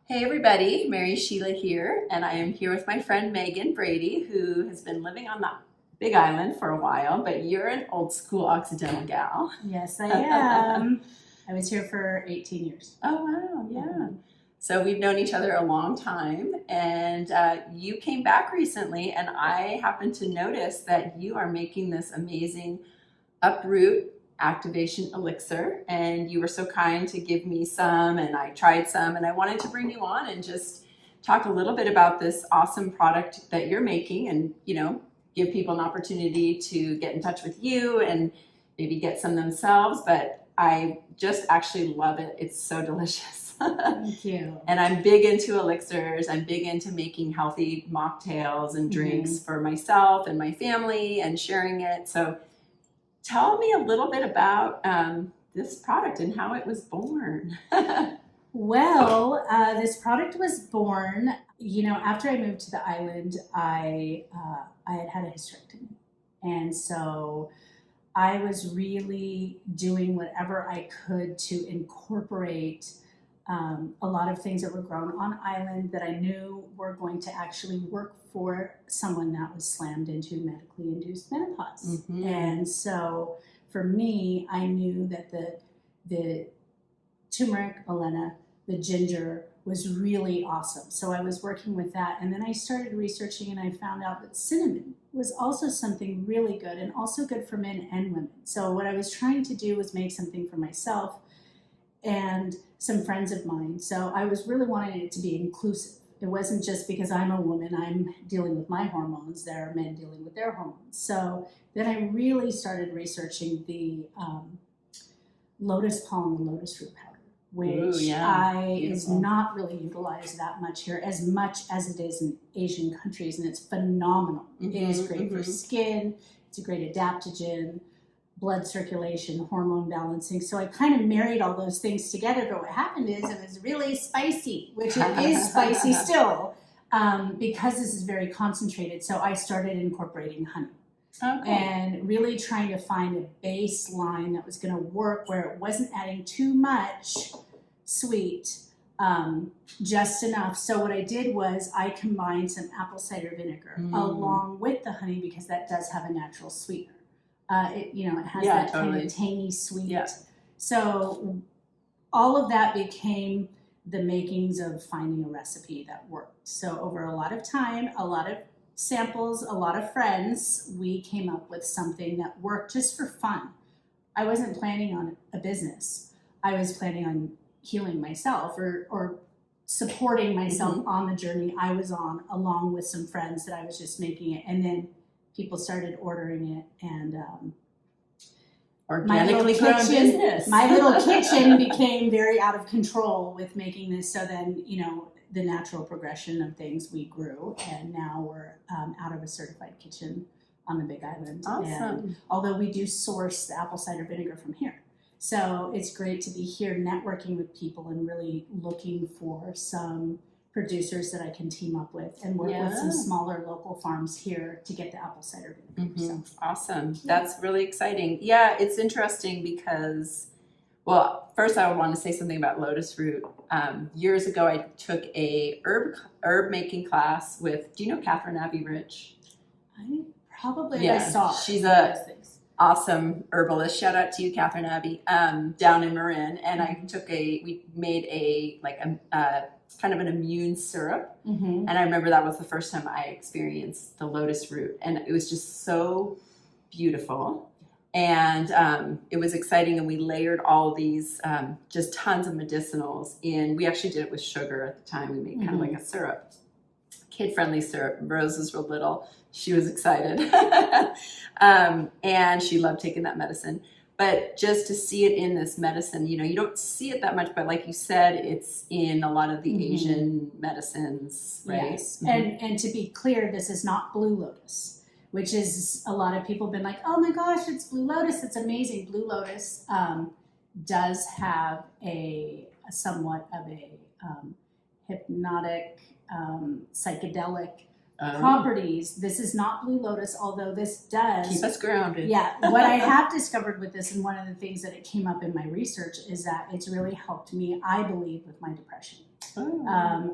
Hey everybody, Mary Sheila here, and I am here with my friend Megan Brady, who has been living on the Big Island for a while, but you're an old school Occidental gal. Yes, I am. I was here for 18 years. Oh wow, yeah. So we've known each other a long time, and you came back recently, and I happened to notice that you are making this amazing Uproot Activation Elixir, and you were so kind to give me some, and I tried some, and I wanted to bring you on and just talk a little bit about this awesome product that you're making, and give people an opportunity to get in touch with you and maybe get some themselves. But I just actually love it. It's so delicious. Thank you. And I'm big into elixirs. I'm big into making healthy mocktails and drinks for myself and my family and sharing it. So tell me a little bit about this product and how it was born. Well, this product was born, after I moved to the island, I had a hysterectomy. And so I was really doing whatever I could to incorporate a lot of things that were grown on island that I knew were going to actually work for someone that was slammed into medically induced menopause. And so for me, I knew that the turmeric, Elena, the ginger was really awesome. So I was working with that. And then I started researching and I found out that cinnamon was also something really good and also good for men and women. So what I was trying to do was make something for myself and some friends of mine. So I was really wanting it to be inclusive. It wasn't just because I'm a woman, I'm dealing with my hormones, there are men dealing with their hormones. So then I really started researching the lotus pollen and lotus root powder, which is not really utilized that much here, as much as it is in Asian countries, and it's phenomenal. It is great for skin, it's a great adaptogen, blood circulation, hormone balancing. So I kind of married all those things together, but what happened is it was really spicy, which it is spicy still, because this is very concentrated. So I started incorporating honey. And really trying to find a baseline that was going to work where it wasn't adding too much sweet, just enough. So what I did was I combined some apple cider vinegar along with the honey, because that does have a natural sweetener. It has that kind of tangy sweet. Yeah. So all of that became the makings of finding a recipe that worked. So over a lot of time, a lot of samples, a lot of friends, we came up with something that worked just for fun. I wasn't planning on a business. I was planning on healing myself or supporting myself on the journey I was on, along with some friends that I was just making it. And then people started ordering it, and organically grown business. My little kitchen became very out of control with making this. So then, the natural progression of things, we grew, and now we're out of a certified kitchen on the Big Island. Awesome. And although we do source the apple cider vinegar from here. So it's great to be here networking with people and really looking for some producers that I can team up with and work with some smaller local farms here to get the apple cider vinegar. So. Awesome. That's really exciting. Yeah, it's interesting because, well, first I would want to say something about lotus root. Years ago, I took a herb making class with, do you know Catherine Abbey Rich? I saw her. She's a awesome herbalist. Shout out to you, Catherine Abbey, down in Marin. And we made a kind of an immune syrup. And I remember that was the first time I experienced the lotus root, and it was just so beautiful. And it was exciting, and we layered all these, just tons of medicinals in. We actually did it with sugar at the time. We made kind of like a syrup, kid-friendly syrup. Rose was real little. She was excited. And she loved taking that medicine. But just to see it in this medicine, you don't see it that much, but like you said, it's in a lot of the Asian medicines, right? Yes. And to be clear, this is not blue lotus, which is, a lot of people have been like, oh my gosh, it's blue lotus, it's amazing. Blue lotus does have a somewhat of a hypnotic, psychedelic properties. This is not blue lotus, although this does keep us grounded. Yeah. What I have discovered with this, and one of the things that it came up in my research, is that it's really helped me, I believe, with my depression.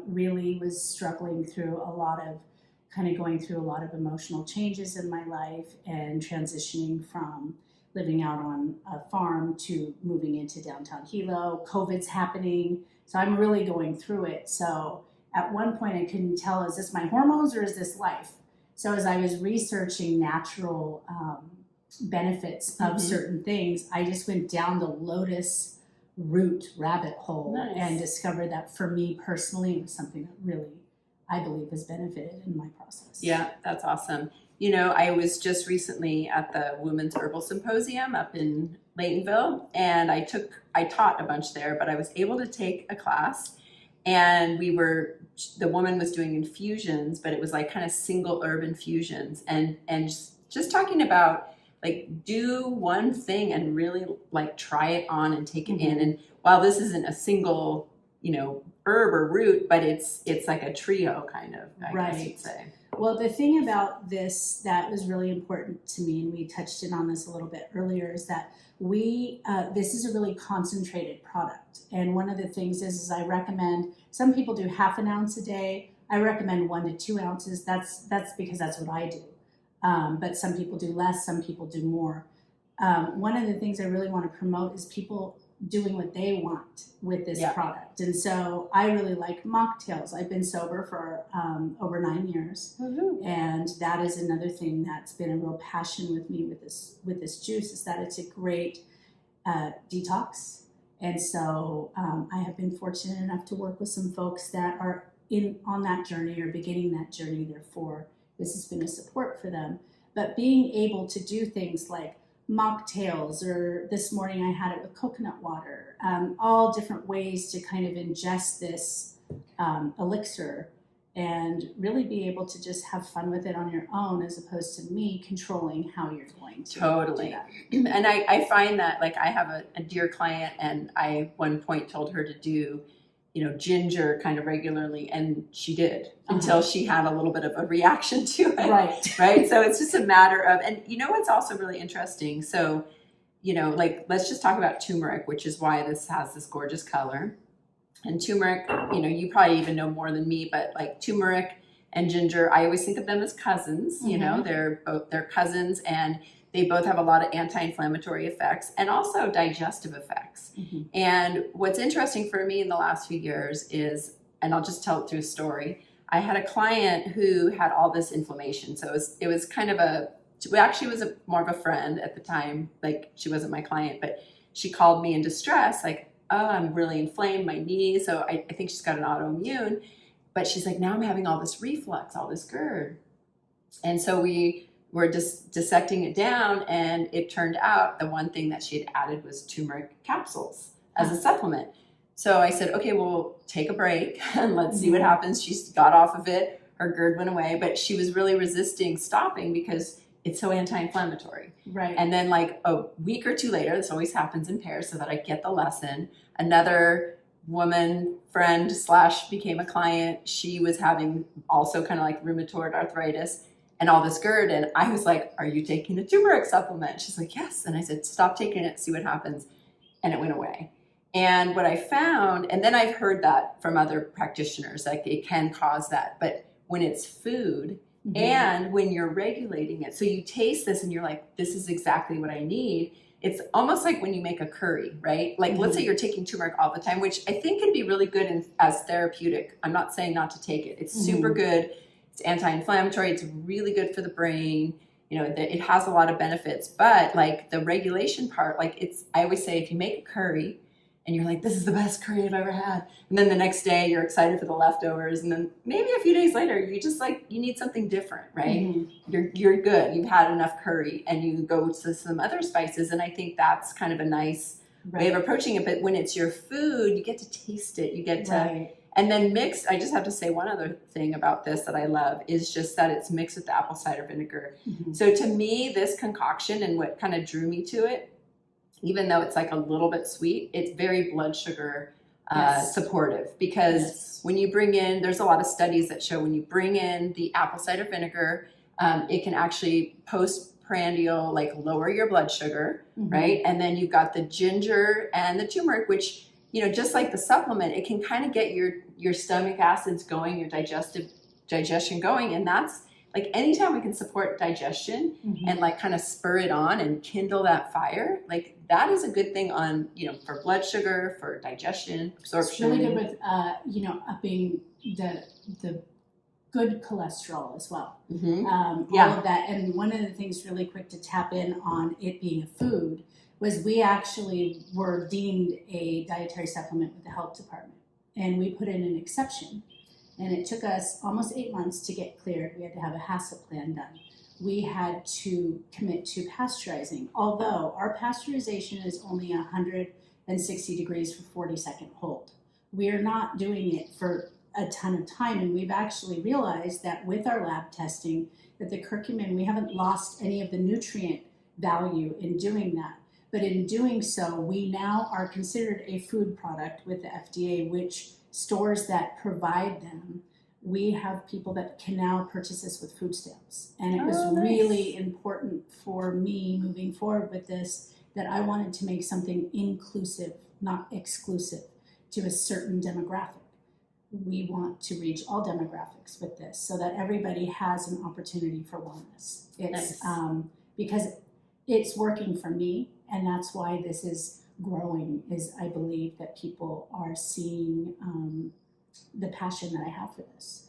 Really was struggling through going through a lot of emotional changes in my life and transitioning from living out on a farm to moving into downtown Hilo. COVID's happening, so I'm really going through it. So at one point I couldn't tell, is this my hormones or is this life? So as I was researching natural benefits of certain things, I just went down the Lotus root rabbit hole and discovered that for me personally, it was something that really, I believe, has benefited in my process. Yeah, that's awesome. You know, I was just recently at the Women's Herbal Symposium up in Laytonville, and I taught a bunch there, but I was able to take a class, and the woman was doing infusions, but it was like kind of single herb infusions, and just talking about like do one thing and really like try it on and take it in. And while this isn't a single, you know, herb or root, but it's like a trio kind of, I guess you'd say. Well, the thing about this that was really important to me, and we touched in on this a little bit earlier, is that this is a really concentrated product. And one of the things is I recommend, some people do half an ounce a day. I recommend 1 to 2 ounces. That's because that's what I do. But some people do less, some people do more. One of the things I really want to promote is people doing what they want with this product. And so I really like mocktails. I've been sober for over 9 years. And that is another thing that's been a real passion with me with this juice, is that it's a great detox. And so I have been fortunate enough to work with some folks that are on that journey or beginning that journey. Therefore, this has been a support for them. But being able to do things like mocktails, or this morning I had it with coconut water, all different ways to kind of ingest this elixir and really be able to just have fun with it on your own, as opposed to me controlling how you're going to totally do that. And I find that, like, I have a dear client, and I one point told her to do, you know, ginger kind of regularly, and she did until she had a little bit of a reaction to it. Right. So it's just a matter of, and you know what's also really interesting? So, you know, like, let's just talk about turmeric, which is why this has this gorgeous color. And turmeric, you know, you probably even know more than me, but like turmeric and ginger, I always think of them as cousins. You know, they're cousins, and they both have a lot of anti-inflammatory effects and also digestive effects. And what's interesting for me in the last few years is, and I'll just tell it through a story, I had a client who had all this inflammation. So it was kind of actually was more of a friend at the time. Like, she wasn't my client, but she called me in distress, like, oh, I'm really inflamed, my knee. So I think she's got an autoimmune, but she's like, now I'm having all this reflux, all this GERD. And so we're just dissecting it down, and it turned out the one thing that she had added was turmeric capsules as a supplement. So I said, okay, well, take a break and let's see what happens. She got off of it, her GERD went away, but she was really resisting stopping because it's so anti-inflammatory. Right. And then like a week or two later, this always happens in pairs so that I get the lesson, another woman friend / became a client. She was having also kind of like rheumatoid arthritis and all this GERD. And I was like, are you taking a turmeric supplement? She's like, yes. And I said, stop taking it, see what happens. And it went away. And what I found, and then I've heard that from other practitioners, like it can cause that. But when it's food and when you're regulating it, so you taste this and you're like, this is exactly what I need. It's almost like when you make a curry, right? Like let's say you're taking turmeric all the time, which I think can be really good as therapeutic. I'm not saying not to take it. It's super good. It's anti-inflammatory. It's really good for the brain. You know, it has a lot of benefits, but like the regulation part, like I always say, if you make a curry and you're like, this is the best curry I've ever had, and then the next day you're excited for the leftovers, and then maybe a few days later you just like, you need something different, right? You're good. You've had enough curry, and you go to some other spices, and I think that's kind of a nice way of approaching it. But when it's your food, you get to taste it. You get to, and then mixed. I just have to say one other thing about this that I love is just that it's mixed with the apple cider vinegar. So to me, this concoction, and what kind of drew me to it, even though it's like a little bit sweet, it's very blood sugar supportive, because when you bring in, there's a lot of studies that show when you bring in the apple cider vinegar, it can actually postprandial, like lower your blood sugar, right? And then you've got the ginger and the turmeric, which just like the supplement, it can kind of get your stomach acids going, your digestion going. And that's like anytime we can support digestion and like kind of spur it on and kindle that fire, like that is a good thing on, for blood sugar, for digestion, absorption. It's really good with, upping the good cholesterol as well. All of that. And one of the things really quick to tap in on it being a food was we actually were deemed a dietary supplement with the health department. And we put in an exception. And it took us almost 8 months to get cleared. We had to have a HACCP plan done. We had to commit to pasteurizing, although our pasteurization is only 160 degrees for 40-second hold. We are not doing it for a ton of time, and we've actually realized that with our lab testing, that the curcumin, we haven't lost any of the nutrient value in doing that. But in doing so, we now are considered a food product with the FDA, which stores that provide them, we have people that can now purchase this with food stamps. And it was really important for me moving forward with this, that I wanted to make something inclusive, not exclusive to a certain demographic. We want to reach all demographics with this so that everybody has an opportunity for wellness. It's because it's working for me, and that's why this is growing, is I believe that people are seeing the passion that I have for this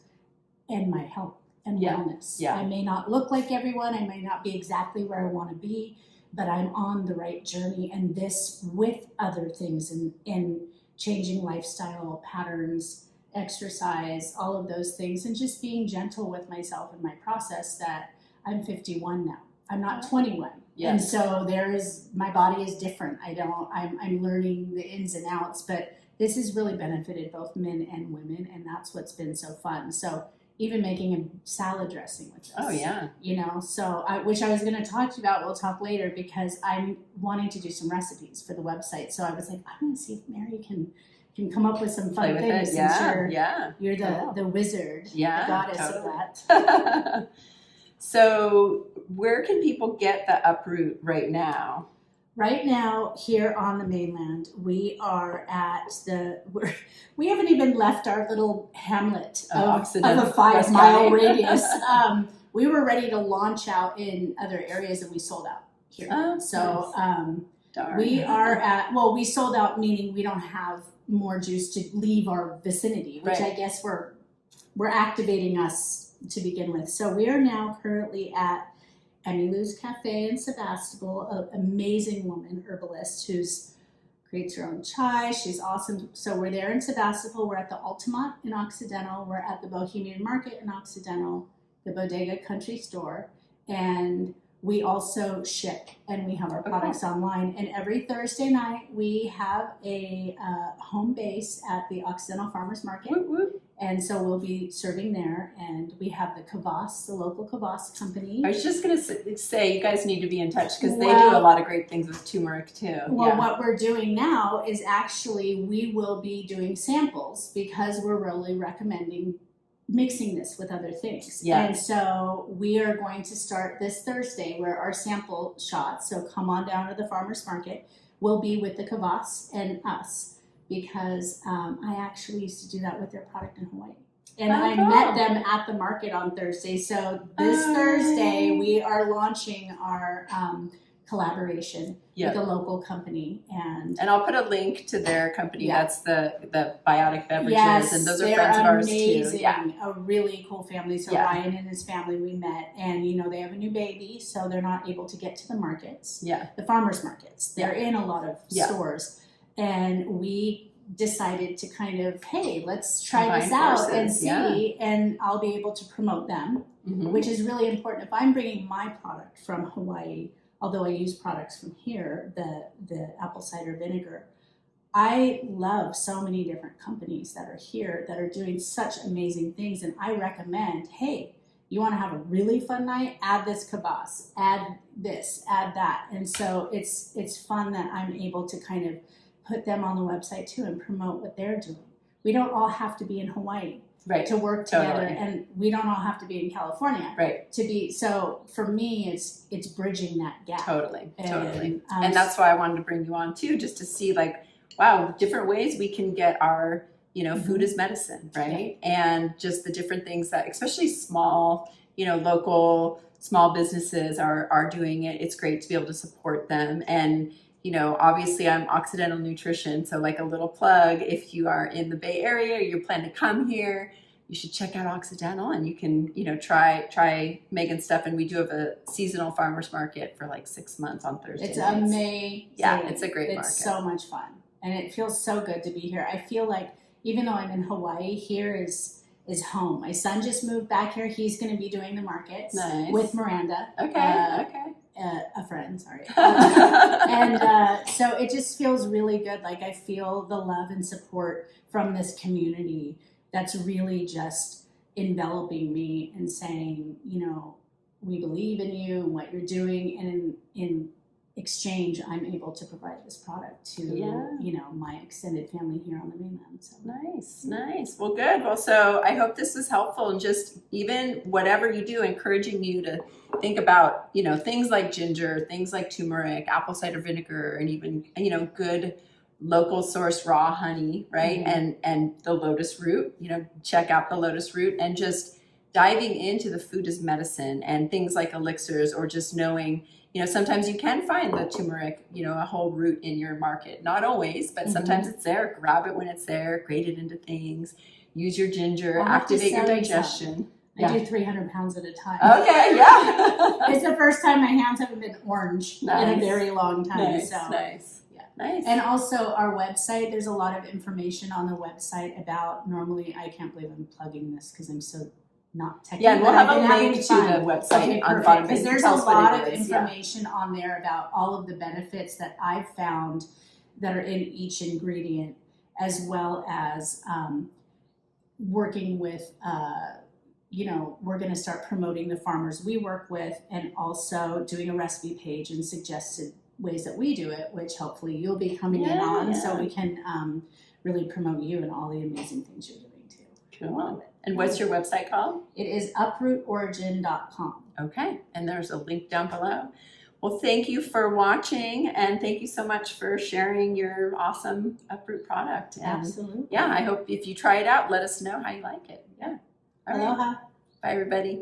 and my health and wellness. I may not look like everyone, I may not be exactly where I want to be, but I'm on the right journey, and this with other things and changing lifestyle patterns, exercise, all of those things, and just being gentle with myself and my process, that I'm 51 now. I'm not 21. And so my body is different. I'm learning the ins and outs, but this has really benefited both men and women, and that's what's been so fun. So even making a salad dressing with this. So which I was going to talk to you about, we'll talk later, because I'm wanting to do some recipes for the website. So I was like, I'm going to see if Mary can come up with some fun things, since you're the wizard, the goddess of that. So where can people get the Uproot right now? Right now, here on the mainland, we are we haven't even left our little hamlet of a 5-mile radius. We were ready to launch out in other areas, and we sold out here. We are we sold out, meaning we don't have more juice to leave our vicinity, which I guess we're activating us to begin with. So we are now currently at Emilu's Cafe in Sebastopol, an amazing woman, herbalist, who's creates her own chai. She's awesome. So we're there in Sebastopol. We're at the Altamont in Occidental. We're at the Bohemian Market in Occidental, the Bodega Country Store, and we also ship, and we have our products online. And every Thursday night, we have a home base at the Occidental Farmers Market. Whoop, whoop. And so we'll be serving there. And we have the kvass, the local kvass company. I was just going to say, you guys need to be in touch, because they do a lot of great things with turmeric too. Well, what we're doing now is actually we will be doing samples, because we're really recommending mixing this with other things. And so we are going to start this Thursday, where our sample shots, so come on down to the farmers market, will be with the kvass and us, because I actually used to do that with their product in Hawaii. And I met them at the market on Thursday. So this Thursday, we are launching our collaboration with a local company, and I'll put a link to their company. That's the Biotic Beverages, and those are friends of ours too. A really cool family. So Ryan and his family, we met, and they have a new baby, so they're not able to get to the markets, the farmers markets. They're in a lot of stores, and we decided to kind of, hey, let's try this out and see, and I'll be able to promote them, which is really important. If I'm bringing my product from Hawaii, although I use products from here, the apple cider vinegar, I love so many different companies that are here that are doing such amazing things. And I recommend, hey, you want to have a really fun night? Add this kvass, add this, add that. And so it's fun that I'm able to kind of put them on the website too and promote what they're doing. We don't all have to be in Hawaii. To work together, and we don't all have to be in California, to be. So for me, it's bridging that gap. Totally. And that's why I wanted to bring you on too, just to see like wow, different ways we can get our, food is medicine, right? And just the different things that, especially small, local small businesses are doing it. It's great to be able to support them. And, obviously I'm Occidental Nutrition. So like a little plug, if you are in the Bay Area, you plan to come here, you should check out Occidental, and you can, try Megan's stuff. And we do have a seasonal farmers market for like 6 months on Thursday It's nights. amazing. Yeah, it's a great market. It's so much fun, and it feels so good to be here. I feel like even though I'm in Hawaii, here is home. My son just moved back here. He's going to be doing the markets with Miranda. Okay. A friend, sorry. And so it just feels really good. Like I feel the love and support from this community that's really just enveloping me and saying, we believe in you and what you're doing. And in exchange, I'm able to provide this product to, my extended family here on the mainland. So Nice. Well, good. Well, so I hope this was helpful, and just even whatever you do, encouraging you to think about, things like ginger, things like turmeric, apple cider vinegar, and even, good local source raw honey, right? And the lotus root, check out the lotus root, and just diving into the food as medicine and things like elixirs, or just knowing, sometimes you can find the turmeric, a whole root in your market. Not always, but sometimes it's there. Grab it when it's there, grate it into things, use your ginger, activate your digestion. I do 300 pounds at a time. Okay, yeah. It's the first time my hands haven't been orange in a very long time. Nice. And also our website, there's a lot of information on the website about, normally, I can't believe I'm plugging this because I'm so not technical. Yeah, and we'll have a link to the website on the bottom. Because there's a lot of information on there about all of the benefits that I've found that are in each ingredient, as well as working with, we're going to start promoting the farmers we work with, and also doing a recipe page and suggested ways that we do it, which hopefully you'll be coming in on, so we can really promote you and all the amazing things you're doing too. Cool. And what's your website called? It is uprootorigin.com. Okay, and there's a link down below. Well, thank you for watching, and thank you so much for sharing your awesome Uproot product. And absolutely. Yeah, I hope if you try it out, let us know how you like it. Yeah. All right. Aloha. Bye, everybody.